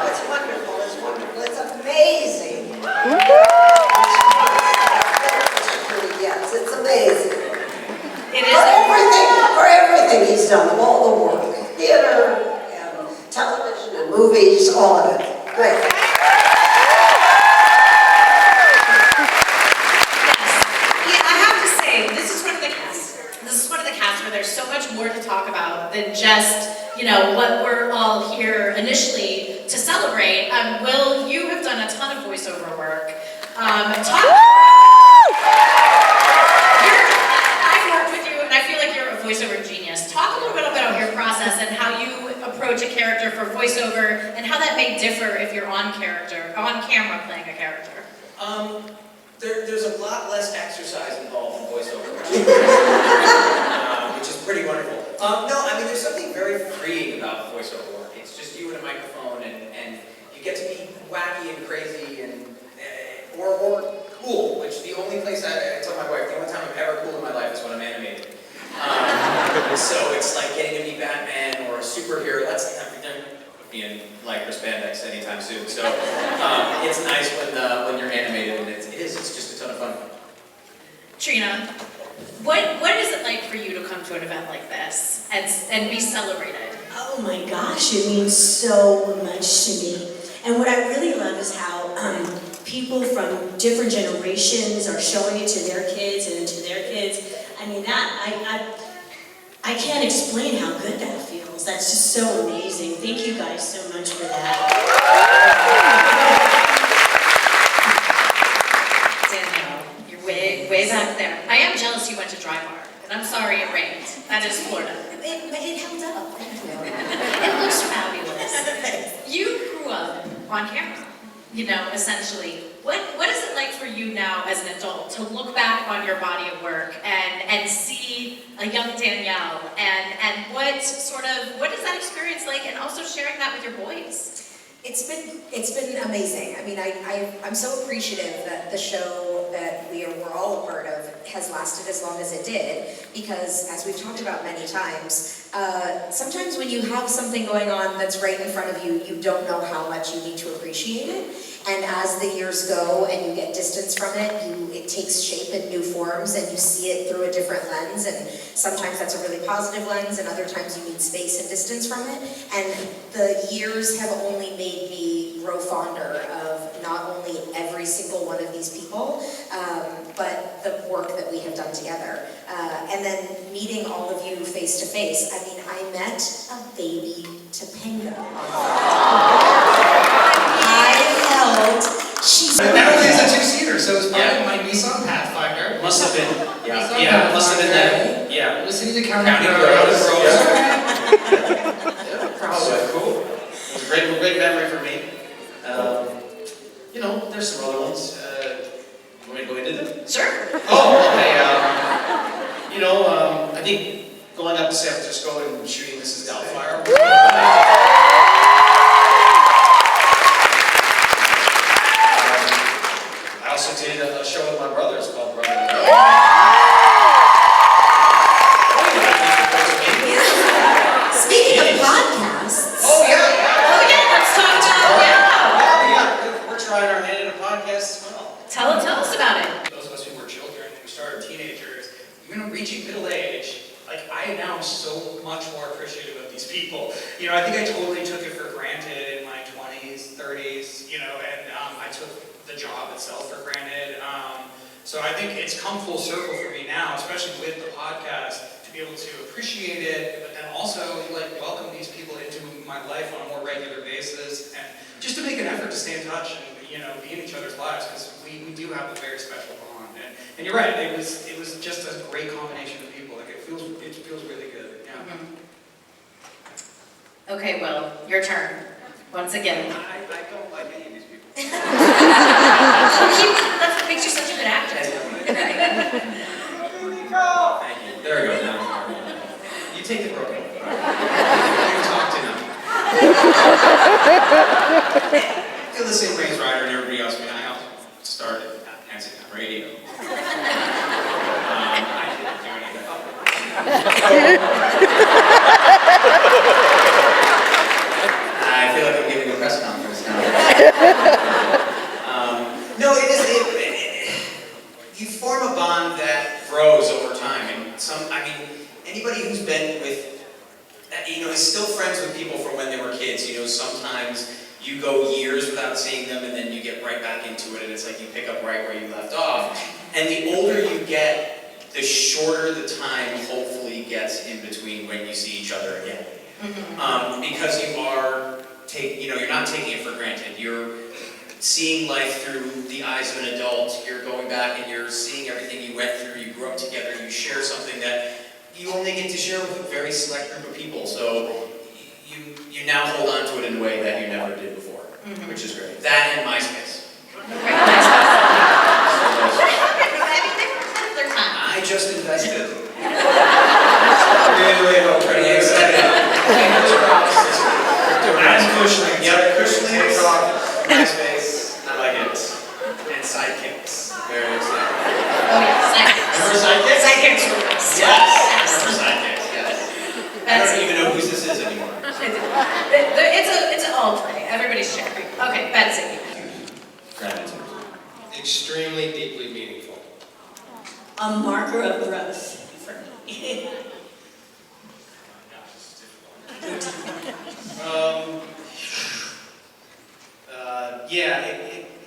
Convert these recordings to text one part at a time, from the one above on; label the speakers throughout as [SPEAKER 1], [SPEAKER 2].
[SPEAKER 1] It's wonderful, it's wonderful, it's amazing. Yes, it's amazing.
[SPEAKER 2] It is
[SPEAKER 1] for everything he's done, all the work, theater, and television, and movies, all of it. Great.
[SPEAKER 2] Where there's so much more to talk about than just, what we're all here initially to celebrate. Will, you have done a ton of voiceover work. I've worked with you, and I feel like you're a voiceover genius. Talk a little bit about your process and how you approach a character for voiceover, and how that may differ if you're on camera playing a character.
[SPEAKER 3] There's a lot less exercise involved in voiceover, which is pretty wonderful. No, I mean, there's something very freeing about voiceover work. It's just you and a microphone, and you get to be wacky and crazy or cool, which the only place I tell my wife, the only time I'm ever cool in my life is when I'm animated. So it's like getting to be Batman or a superhero. That's be in lycra spandex anytime soon. So it's nice when you're animated, and it's just a ton of fun.
[SPEAKER 2] Trina, what is it like for you to come to an event like this and be celebrated?
[SPEAKER 4] Oh my gosh, it means so much to me. And what I really love is how people from different generations are showing it to their kids and to their kids. I mean, I can't explain how good that feels. That's just so amazing. Thank you guys so much for that.
[SPEAKER 2] Danielle, you're way back there. I am jealous you went to Dry Bar, and I'm sorry it rained. That is Florida.
[SPEAKER 4] It held up.
[SPEAKER 2] It looks fabulous. You grew up on camera, essentially. What is it like for you now as an adult to look back on your body of work and see a young Danielle, and what is that experience like, and also sharing that with your boys?
[SPEAKER 5] It's been amazing. I mean, I'm so appreciative that the show that we're all a part of has lasted as long as it did, because as we've talked about many times, sometimes when you have something going on that's right in front of you, you don't know how much you need to appreciate it. And as the years go and you get distance from it, it takes shape in new forms, and you see it through a different lens, and sometimes that's a really positive lens, and other times you need space and distance from it. And the years have only made me grow fonder of not only every single one of these people, but the work that we have done together. And then meeting all of you face to face. I mean, I met a baby Topanga.
[SPEAKER 6] But that only is a two-seater, so it's probably my Nissan Pathfinder.
[SPEAKER 3] Must have been, must have been that,
[SPEAKER 6] Listen to the county
[SPEAKER 3] roads.
[SPEAKER 6] roads.
[SPEAKER 3] Probably cool.
[SPEAKER 6] It was a great memory for me. There's some other ones. Want me to go into them?
[SPEAKER 2] Sure.
[SPEAKER 6] Oh, okay. I think going up to San Francisco and shooting Mrs. Doubtfire. I also did a show with my brothers called Brothers.
[SPEAKER 4] Speaking of podcasts.
[SPEAKER 6] Oh yeah,
[SPEAKER 2] Let's talk about
[SPEAKER 6] we're trying our hand in a podcast as well.
[SPEAKER 2] Tell us about it.
[SPEAKER 6] Those of us who were children and who started teenagers, reaching middle age, I now am so much more appreciative of these people. I think I totally took it for granted in my 20s, 30s, and I took the job itself for granted. So I think it's come full circle for me now, especially with the podcast, to be able to appreciate it, but then also welcome these people into my life on a more regular basis, and just to make an effort to stay in touch and be in each other's lives, because we do have a very special bond. And you're right, it was just a great combination of people. It feels really good. Yeah.
[SPEAKER 2] Mm-hmm. Okay, Will, your turn. Once again.
[SPEAKER 3] I don't like any of these people.
[SPEAKER 2] That's what makes you such a good actor.
[SPEAKER 3] Thank you. There we go. Now you take the program. You talk to them. I feel the same way as Ryder and everybody else. I also started dancing on radio. I didn't do anything. I feel like I'm giving a press conference now. No, it is. You form a bond that grows over time, and anybody who's been with, is still friends with people from when they were kids. Sometimes you go years without seeing them, and then you get right back into it, and it's like you pick up right where you left off. And the older you get, the shorter the time hopefully gets in between when you see each other again. Because you're not taking it for granted. You're seeing life through the eyes of an adult. You're going back and you're seeing everything you went through. You grew up together. You share something that you only get to share with a very select group of people. So you now hold on to it in a way that you never did before, which is great. That and MySpace. I just invested. Really pretty excited.
[SPEAKER 6] As Cushling.
[SPEAKER 3] Yep, Cushling, MySpace, I like it. And sidekicks, very excited.
[SPEAKER 2] Oh yeah, sidekicks.
[SPEAKER 3] Remember sidekicks?
[SPEAKER 2] Sidekicks were the best.
[SPEAKER 3] Yes, remember sidekicks, yes. I don't even know whose this is anymore.
[SPEAKER 2] It's an all play. Everybody's sharing. Okay, Betsy.
[SPEAKER 3] Gratitude.
[SPEAKER 7] Extremely deeply meaningful.
[SPEAKER 4] A marker of growth for me.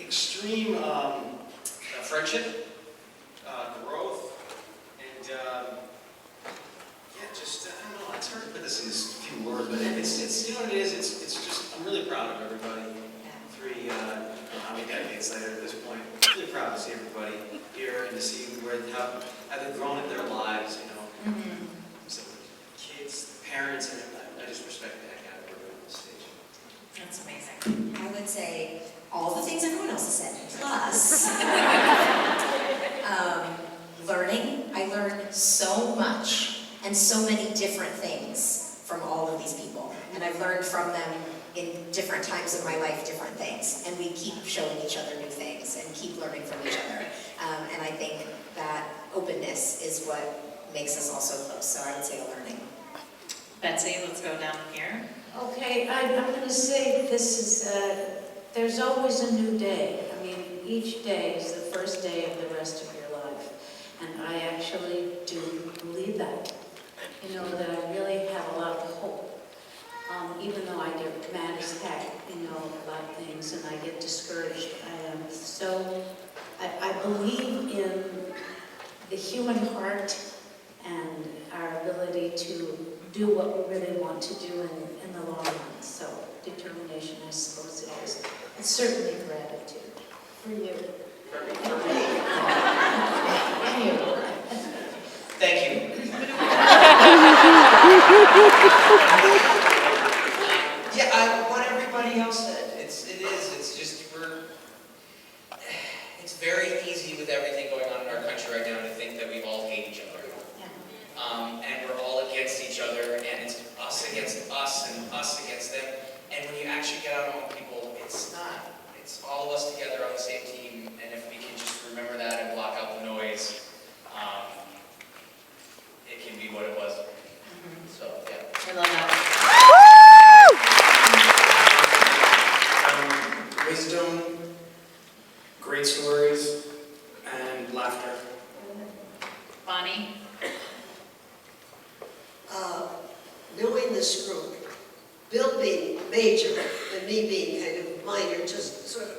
[SPEAKER 7] Extreme friendship, growth, and I don't know, it's hard to put this in a few words, but it's you know what it is, it's just, I'm really proud of everybody. How many decades later at this point, really proud to see everybody here and to see how they've grown in their lives, So kids, parents, and I just respect the heck out of everyone on the stage.
[SPEAKER 2] That's amazing.
[SPEAKER 5] I would say all the things everyone else has said, plus learning. I learned so much and so many different things from all of these people. And I've learned from them in different times of my life, different things. And we keep showing each other new things and keep learning from each other. And I think that openness is what makes us all so close. So I would say learning.
[SPEAKER 2] Betsy, let's go down here.
[SPEAKER 8] Okay, I'm going to say this is, there's always a new day. I mean, each day is the first day of the rest of your life. And I actually do believe that. That I really have a lot of hope. Even though I get mad as heck, about things and I get discouraged. I believe in the human heart and our ability to do what we really want to do in the long run. So determination, I suppose it is. It's certainly gratitude for you.
[SPEAKER 3] Thank you. What everybody else said. It's very easy with everything going on in our country right now to think that we all hate each other. And we're all against each other, and it's us against us and us against them. And when you actually get out among people, it's not. It's all of us together on the same team, and if we can just remember that and block out the noise, it can be what it was. So, yeah.
[SPEAKER 2] I love that.
[SPEAKER 7] Wisdom, great stories, and laughter.
[SPEAKER 2] Bonnie?
[SPEAKER 1] Knowing this group, Bill being major and me being kind of minor, just sort of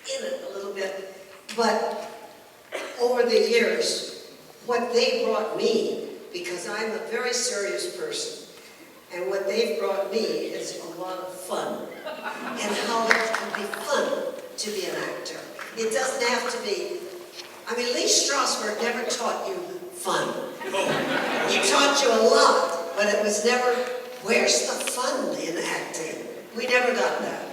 [SPEAKER 1] in it a little bit, but over the years, what they brought me, because I'm a very serious person, and what they've brought me is a lot of fun, and how it can be fun to be an actor. It doesn't have to be, Lee Strasberg never taught you fun. He taught you a lot, but it was never, where's the fun in acting? We never got that.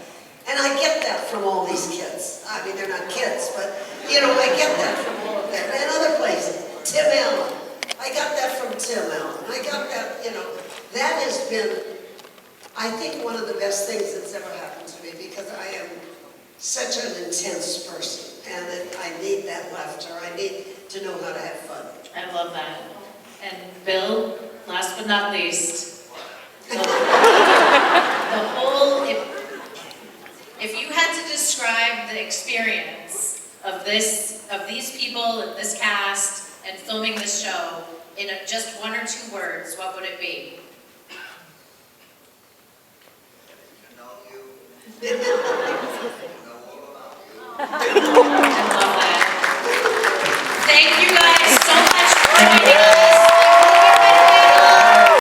[SPEAKER 1] And I get that from all these kids. They're not kids, but, I get that from all of them. And other places. Tim Allen. I got that from Tim Allen. I got that, that has been, I think, one of the best things that's ever happened to me, because I am such an intense person. And I need that laughter. I need to know how to have fun.
[SPEAKER 2] I love that. And Bill, last but not least, the whole, if you had to describe the experience of these people and this cast and filming this show in just 1 or 2 words, what would it be? I love that. Thank you guys so much for joining